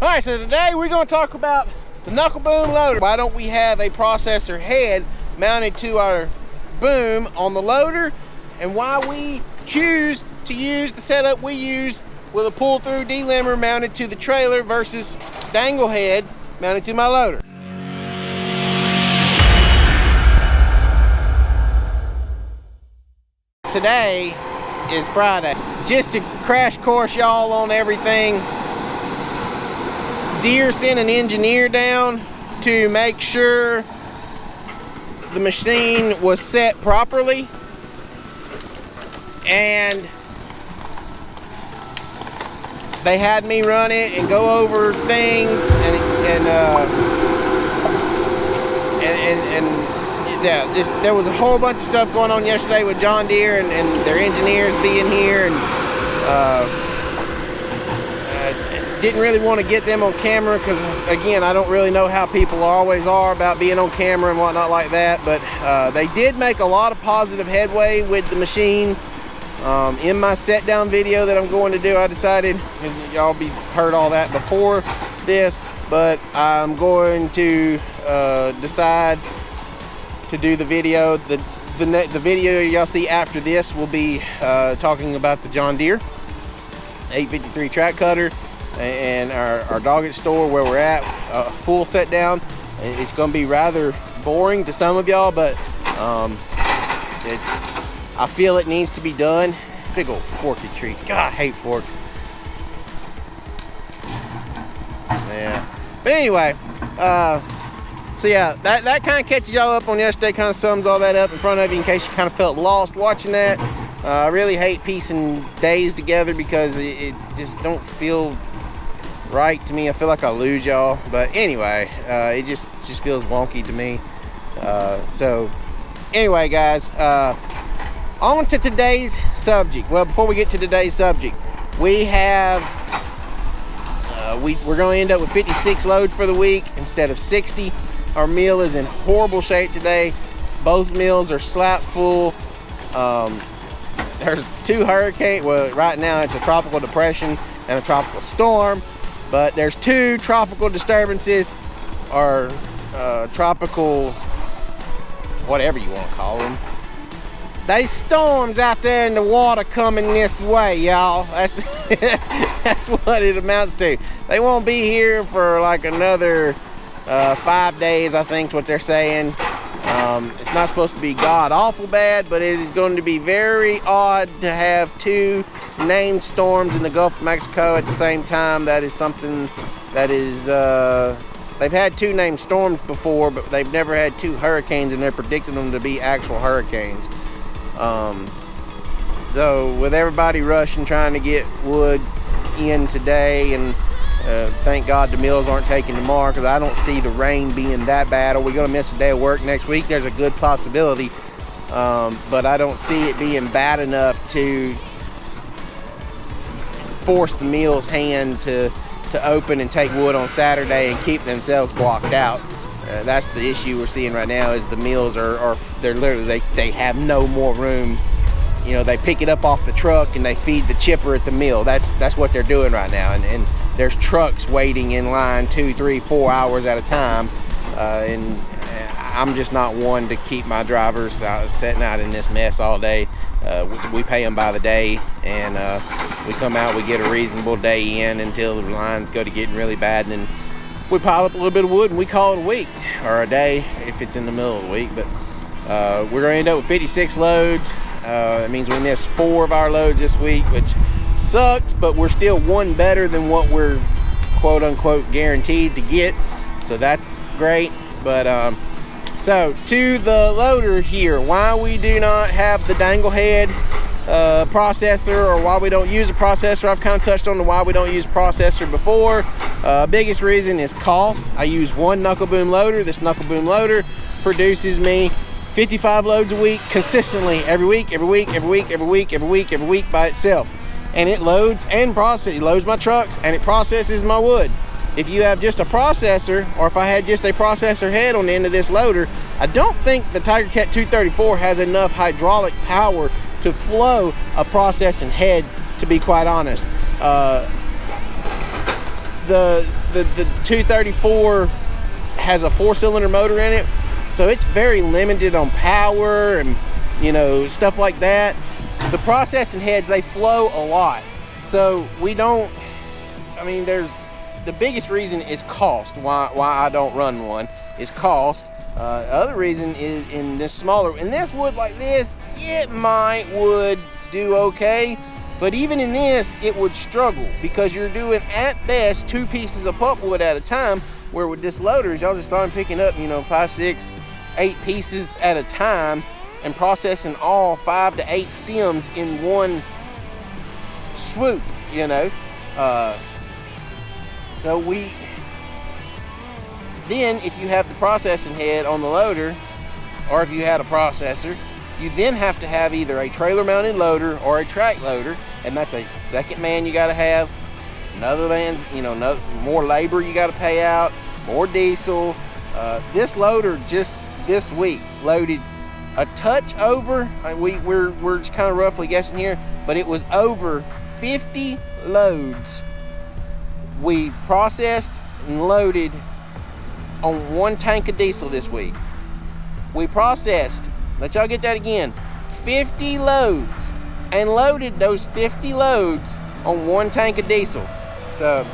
Alright, so today we're going to talk about the knuckle boom loader. Why don't we have a processor head mounted to our boom on the loader, and why we choose to use the setup we use with a pull-through delimber mounted to the trailer versus dangle head mounted to my loader. Today is Friday. Just to crash course y'all on everything, Deere sent an engineer down to make sure the machine was set properly, and they had me run it and go over things, and yeah, just there was a whole bunch of stuff going on yesterday with John Deere and their engineers being here, and didn't really want to get them on camera because, again, I don't really know how people always are about being on camera and whatnot like that, but they did make a lot of positive headway with the machine. In my set down video that I'm going to do, I decided, y'all heard all that before this, but I'm going to decide to do the video. The video y'all see after this will be talking about the John Deere 853 track cutter and our Doggett store where we're at, full set down. It's going to be rather boring to some of y'all, but I feel it needs to be done. Big old forky tree. God, I hate forks. Yeah. But anyway, so yeah, that kind of catches y'all up on yesterday, kind of sums all that up in front of you in case you kind of felt lost watching that. I really hate piecing days together because it just don't feel right to me. I feel like I lose y'all, but anyway, it just feels wonky to me. So anyway, guys, on to today's subject. Well, before we get to today's subject, we have we're going to end up with 56 loads for the week instead of 60. Our mill is in horrible shape today. Both mills are slap full. There's two hurricanes. Well, right now it's a tropical depression and a tropical storm, but there's two tropical disturbances, or tropical, whatever you want to call them. They storms out there in the water coming this way, y'all. That's what it amounts to. They won't be here for like another 5 days, I think is what they're saying. It's not supposed to be god awful bad, but it is going to be very odd to have two named storms in the Gulf of Mexico at the same time. That is something that is, they've had two named storms before, but they've never had two hurricanes, and they're predicting them to be actual hurricanes. So with everybody rushing trying to get wood in today, and thank God the mills aren't taking tomorrow, because I don't see the rain being that bad. Are we going to miss a day of work next week? There's a good possibility, but I don't see it being bad enough to force the mill's hand to open and take wood on Saturday and keep themselves blocked out. That's the issue we're seeing right now, is the mills they're literally, they have no more room. You know, they pick it up off the truck and they feed the chipper at the mill. That's what they're doing right now, and there's trucks waiting in line 2, 3, 4 hours at a time, and I'm just not one to keep my drivers sitting out in this mess all day. We pay them by the day, and we come out, we get a reasonable day in until the lines go to getting really bad, and then we pile up a little bit of wood and we call it a week, or a day if it's in the middle of the week. But we're going to end up with 56 loads. That means we missed 4 of our loads this week, which sucks, but we're still one better than what we're quote unquote guaranteed to get, so that's great. But so to the loader here, why we do not have the dangle head processor, or why we don't use a processor. I've kind of touched on the why we don't use a processor before. Biggest reason is cost. I use one knuckle boom loader. This knuckle boom loader produces me 55 loads a week consistently, every week by itself, and it loads and processes. It loads my trucks and it processes my wood. If you have just a processor, or if I had just a processor head on the end of this loader, I don't think the tigercat 234 has enough hydraulic power to flow a processing head, to be quite honest. the 234 has a 4-cylinder motor in it, so it's very limited on power and, you know, stuff like that. The processing heads, they flow a lot, so we don't, I mean, the biggest reason is cost. Why I don't run one is cost. Other reason is in this wood like this, it would do okay, but even in this, it would struggle because you're doing at best 2 pieces of pulpwood at a time, where with this loader, y'all just saw him picking up, you know, 5, 6, 8 pieces at a time and processing all 5 to 8 stems in one swoop, you know. So then if you have the processing head on the loader, or if you had a processor, you then have to have either a trailer mounted loader or a track loader, and that's a second man you gotta have, another man, you know, more labor you gotta pay out, more diesel. This loader just this week loaded a touch over, we're just kind of roughly guessing here, but it was over 50 loads we processed and loaded on 1 tank of diesel this week. We processed, let y'all get that again, 50 loads and loaded those 50 loads on 1 tank of diesel. So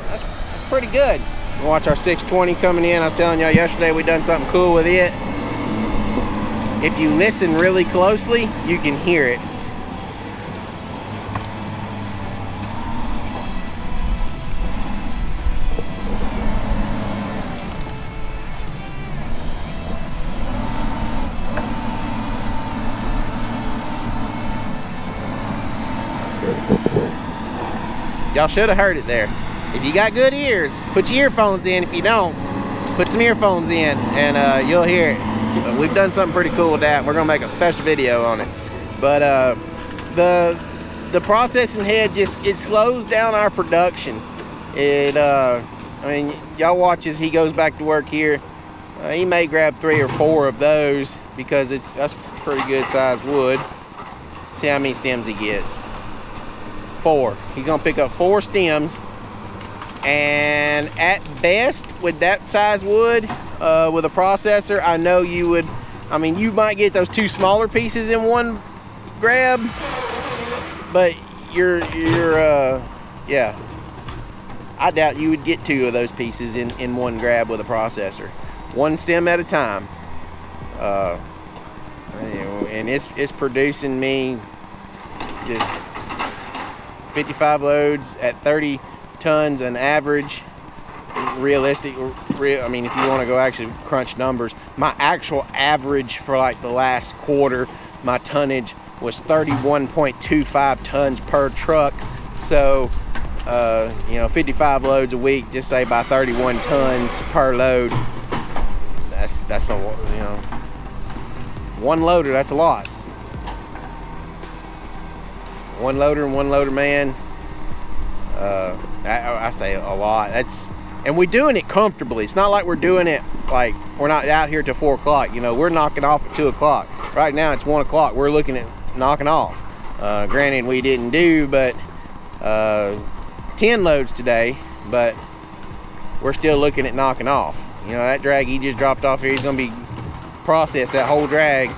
that's pretty good. We'll watch our 620 coming in. I was telling y'all yesterday we done something cool with it. If you listen really closely, you can hear it. Y'all should have heard it there. If you got good ears, put your earphones in. If you don't, put some earphones in and you'll hear it. We've done something pretty cool with that. We're gonna make a special video on it. But the processing head it slows down our production. I mean, y'all watch as he goes back to work here. He may grab 3 or 4 of those because that's pretty good sized wood. See how many stems he gets. 4. He's gonna pick up 4 stems, and at best with that size wood, with a processor, I know you would, I mean, you might get those 2 smaller pieces in one grab, but yeah, I doubt you would get 2 of those pieces in one grab with a processor, 1 stem at a time. And it's producing me just 55 loads at 30 tons an average. I mean, if you want to go actually crunch numbers, my actual average for like the last quarter, my tonnage was 31.25 tons per truck. So, you know, 55 loads a week, just say by 31 tons per load. That's a lot, you know. 1 loader, that's a lot. 1 loader and 1 loader man. I say a lot. And we're doing it comfortably. It's not like we're doing it like we're not out here till 4 o'clock. You know, we're knocking off at 2 o'clock. Right now it's 1 o'clock. We're looking at knocking off. Granted, we didn't do but 10 loads today, but we're still looking at knocking off. You know, that drag he just dropped off here, he's gonna be processed that whole drag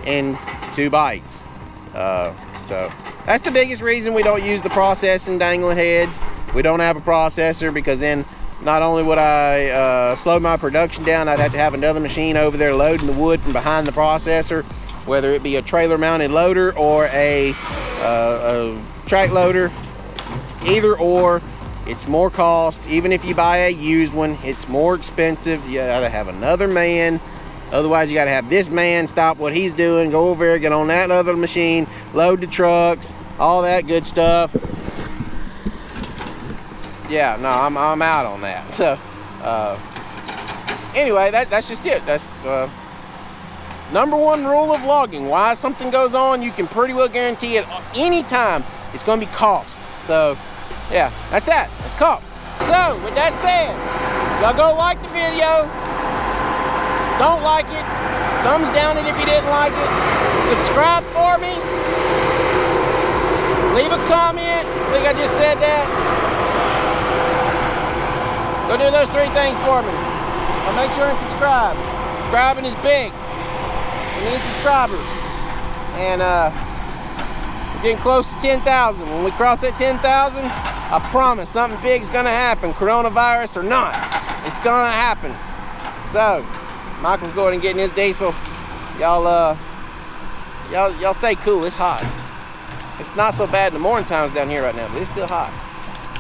in 2 bites. So that's the biggest reason we don't use the processing dangling heads. We don't have a processor because then not only would I slow my production down, I'd have to have another machine over there loading the wood from behind the processor, whether it be a trailer mounted loader or a track loader. Either or, it's more cost. Even if you buy a used one, it's more expensive. You gotta have another man. Otherwise, you gotta have this man stop what he's doing, go over there, get on that other machine, load the trucks, all that good stuff. Yeah, no, I'm out on that. So, anyway, that's just it. That's number 1 rule of logging. Why something goes on, you can pretty well guarantee it anytime. It's gonna be cost. So, yeah, that's that. That's cost. So, with that said, y'all go like the video. Don't like it, thumbs down it if you didn't like it. Subscribe for me. Leave a comment. I think I just said that. Go do those 3 things for me. Now make sure and subscribe. Subscribing is big. We need subscribers. And we're getting close to 10,000. When we cross that 10,000, I promise something big is gonna happen, coronavirus or not. It's gonna happen. So, Michael's going and getting his diesel. Y'all stay cool. It's hot. It's not so bad in the morning times down here right now, but it's still hot.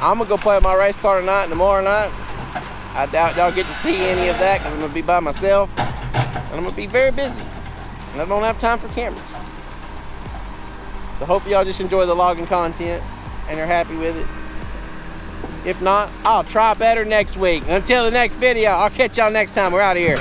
I'm gonna go play with my race car tonight and tomorrow night. I doubt y'all get to see any of that because I'm gonna be by myself and I'm gonna be very busy and I don't have time for cameras. So hopefully y'all just enjoy the logging content and are happy with it. If not, I'll try better next week. And until the next video, I'll catch y'all next time. We're out of here.